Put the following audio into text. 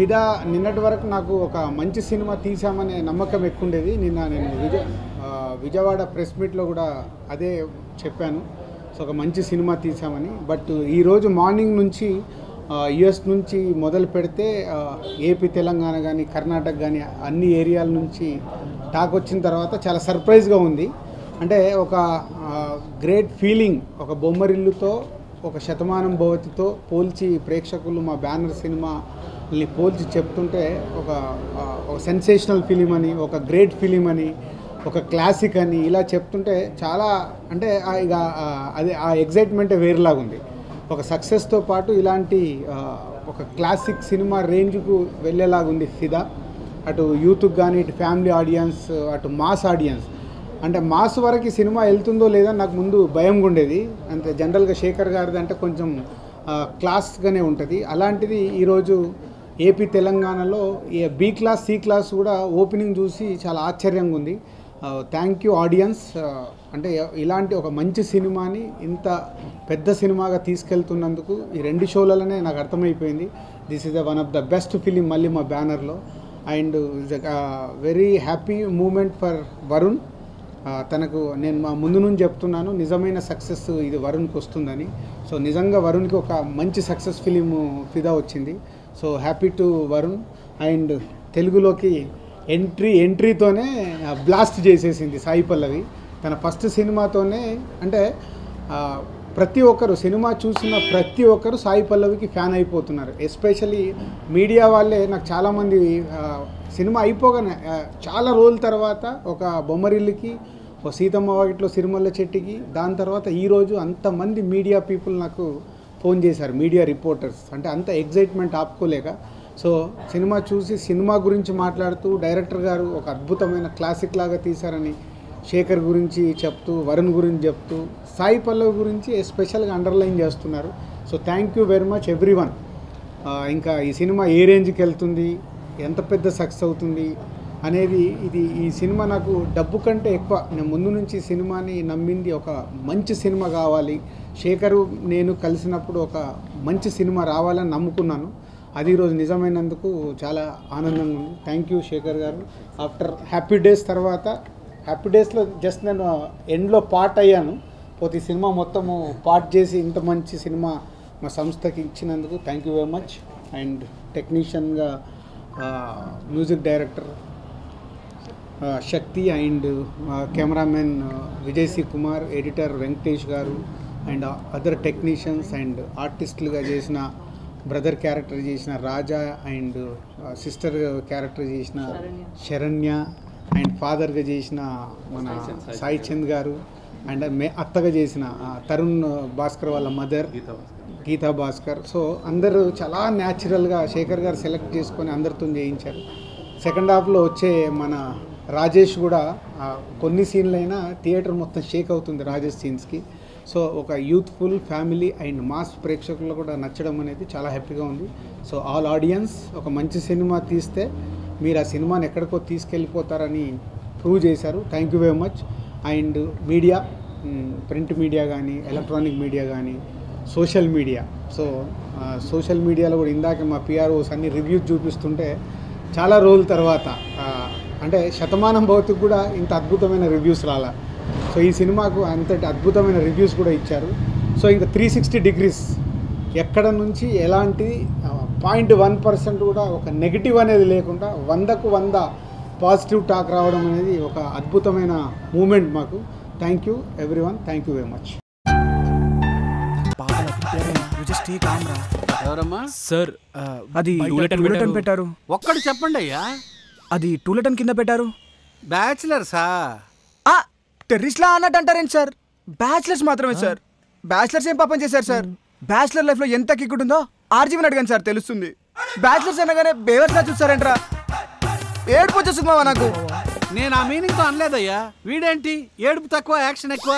ఫిదా నిన్నటి వరకు నాకు ఒక మంచి సినిమా తీసామనే నమ్మకం ఎక్కువ ఉండేది. నిన్న నేను విజయవాడ ప్రెస్ మీట్లో కూడా అదే చెప్పాను. సో ఒక మంచి సినిమా తీసామని. బట్ ఈరోజు మార్నింగ్ నుంచి యుఎస్ నుంచి మొదలు పెడితే ఏపీ, తెలంగాణ కానీ, కర్ణాటక కానీ అన్ని ఏరియాల నుంచి టాక్ వచ్చిన తర్వాత చాలా సర్ప్రైజ్గా ఉంది. అంటే ఒక గ్రేట్ ఫీలింగ్, ఒక బొమ్మరిల్లుతో, ఒక శతమానం భవతితో పోల్చి ప్రేక్షకులు మా బ్యానర్ సినిమాని పోల్చి చెప్తుంటే ఒక సెన్సేషనల్ ఫిలిం అని, ఒక గ్రేట్ ఫిలిం అని, ఒక క్లాసిక్ అని ఇలా చెప్తుంటే చాలా అంటే ఇక అది ఆ ఎగ్జైట్మెంటే వేరేలాగా ఉంది. ఒక సక్సెస్తో పాటు ఇలాంటి ఒక క్లాసిక్ సినిమా రేంజ్కు వెళ్ళేలాగుంది ఫిదా. అటు యూత్కి కానీ, ఇటు ఫ్యామిలీ ఆడియన్స్, అటు మాస్ ఆడియన్స్. అంటే మాస్ వరకు ఈ సినిమా వెళ్తుందో లేదా నాకు ముందు భయంగా ఉండేది. అంటే జనరల్గా శేఖర్ గారిది అంటే కొంచెం క్లాస్గానే ఉంటుంది. అలాంటిది ఈరోజు ఏపీ, తెలంగాణలో బి క్లాస్, సి క్లాస్ కూడా ఓపెనింగ్ చూసి చాలా ఆశ్చర్యంగా ఉంది. Thank you audience. అంటే ఇలాంటి ఒక మంచి సినిమాని ఇంత పెద్ద సినిమాగా తీసుకెళ్తున్నందుకు ఈ 2 షోలలోనే నాకు అర్థమైపోయింది. This is one of the best film మళ్ళీ మా బ్యానర్లో. And very happy moment for Varun. తనకు నేను మా ముందు నుంచి చెప్తున్నాను, నిజమైన సక్సెస్ ఇది వరుణ్కి వస్తుందని. సో నిజంగా వరుణ్కి ఒక మంచి సక్సెస్ ఫిలిం ఫిదా వచ్చింది. So happy to Varun. And తెలుగులోకి ఎంట్రీతోనే బ్లాస్ట్ చేసేసింది సాయి పల్లవి. తన ఫస్ట్ సినిమాతోనే అంటే ప్రతి ఒక్కరు సినిమా చూసిన ప్రతి ఒక్కరు సాయి పల్లవికి ఫ్యాన్ అయిపోతున్నారు. ఎస్పెషల్లీ మీడియా వాళ్ళే నాకు చాలామంది సినిమా అయిపోగానే చాలా రోజుల తర్వాత ఒక బొమ్మరిల్లుకి, ఒక సీతమ్మ వాకిట్లో సిరిమల్ల చెట్టుకి, దాని తర్వాత ఈరోజు అంతమంది మీడియా పీపుల్ నాకు ఫోన్ చేశారు, మీడియా రిపోర్టర్స్. అంటే అంత ఎగ్జైట్మెంట్ ఆపుకోలేక. సో సినిమా చూసి సినిమా గురించి మాట్లాడుతూ డైరెక్టర్ గారు ఒక అద్భుతమైన క్లాసిక్ లాగా తీశారని శేఖర్ గురించి చెప్తూ, వరుణ్ గురించి చెప్తూ, సాయి పల్లవి గురించి ఎస్పెషల్గా అండర్లైన్ చేస్తున్నారు. So thank you very much everyone. ఇంకా ఈ సినిమా ఏ రేంజ్కి వెళ్తుంది, ఎంత పెద్ద సక్సెస్ అవుతుంది అనేది ఈ సినిమా నాకు డబ్బు కంటే ఎక్కువ. నేను ముందు నుంచి సినిమాని నమ్మింది ఒక మంచి సినిమా కావాలి, శేఖరు నేను కలిసినప్పుడు ఒక మంచి సినిమా రావాలని నమ్ముకున్నాను. అది ఈరోజు నిజమైనందుకు చాలా ఆనందంగా ఉంది. థ్యాంక్ యూ శేఖర్ గారు. ఆఫ్టర్ హ్యాపీ డేస్ తర్వాత, హ్యాపీ డేస్లో జస్ట్ నేను ఎండ్లో పార్ట్ అయ్యాను. పోతే ఈ సినిమా మొత్తము పార్ట్ చేసి ఇంత మంచి సినిమా మా సంస్థకి ఇచ్చినందుకు thank you very much. And టెక్నీషియన్గా music director Shakti and cameraman Vijay C Kumar, editor Venkatesh గారు అండ్ అదర్ టెక్నీషియన్స్ అండ్ ఆర్టిస్టులుగా చేసిన బ్రదర్ క్యారెక్టర్ చేసిన రాజా అండ్ సిస్టర్ క్యారెక్టర్ చేసిన శరణ్య అండ్ ఫాదర్గా చేసిన మన సాయి చంద్ గారు అండ్ అత్తగా చేసిన తరుణ్ భాస్కర్ వాళ్ళ మదర్ గీతా భాస్కర్. సో అందరూ చాలా న్యాచురల్గా శేఖర్ గారు సెలెక్ట్ చేసుకొని అందరితో చేయించారు. సెకండ్ హాఫ్లో వచ్చే మన రాజేష్ కూడా కొన్ని సీన్లైనా థియేటర్ మొత్తం షేక్ అవుతుంది రాజేష్ సీన్స్కి. సో ఒక యూత్ఫుల్ ఫ్యామిలీ అండ్ మాస్ ప్రేక్షకులు కూడా నచ్చడం అనేది చాలా హ్యాపీగా ఉంది. సో ఆల్ ఆడియన్స్, ఒక మంచి సినిమా తీస్తే మీరు ఆ సినిమాని ఎక్కడికో తీసుకెళ్ళిపోతారని ప్రూవ్ చేశారు. Thank you very much. And media, print media కానీ, ఎలక్ట్రానిక్ మీడియా కానీ, సోషల్ మీడియా. సో సోషల్ మీడియాలో కూడా ఇందాక మా పిఆర్ఓస్ అన్ని రివ్యూస్ చూపిస్తుంటే చాలా రోజుల తర్వాత అంటే శతమానం భౌతికి కూడా ఇంత అద్భుతమైన రివ్యూస్ రాలా. సో ఈ సినిమాకు అంతటి అద్భుతమైన రివ్యూస్ కూడా ఇచ్చారు. సో ఇంకా 360 డిగ్రీస్ ఎక్కడ నుంచి ఎలాంటి 0.1% కూడా ఒక నెగిటివ్ అనేది లేకుండా 100కు 100 పాజిటివ్ టాక్ రావడం అనేది ఒక అద్భుతమైన మూమెంట్ మాకు. Thank you everyone. Thank you very much. ఎవరమ్మా సార్? అది టూలెటన్ పెట్టారు. ఒక్కడు చెప్పండి అయ్యా. అది టూలెటన్ కింద పెట్టారు. బ్యాచిలర్సా? టెర్రరిస్ట్లా అన్నట్టు అంటారేంటి సార్? బ్యాచిలర్స్ మాత్రమే సార్. బ్యాచిలర్స్ ఏం పాపం చేశారు సార్? బ్యాచిలర్ లైఫ్ లో ఎంత కిక్ ఉంటుందో ఆర్జీవన్ అడగండి సార్, తెలుస్తుంది. బ్యాచిలర్స్ అనగానే బేవర్స్లా చూస్తారేంట్రా? ఏడుపు వచ్చేస్తుంది మావా నాకు. నేను ఆ మీనింగ్తో అనలేదయ్యా. వీడేంటి ఏడుపు తక్కువ యాక్షన్ ఎక్కువ.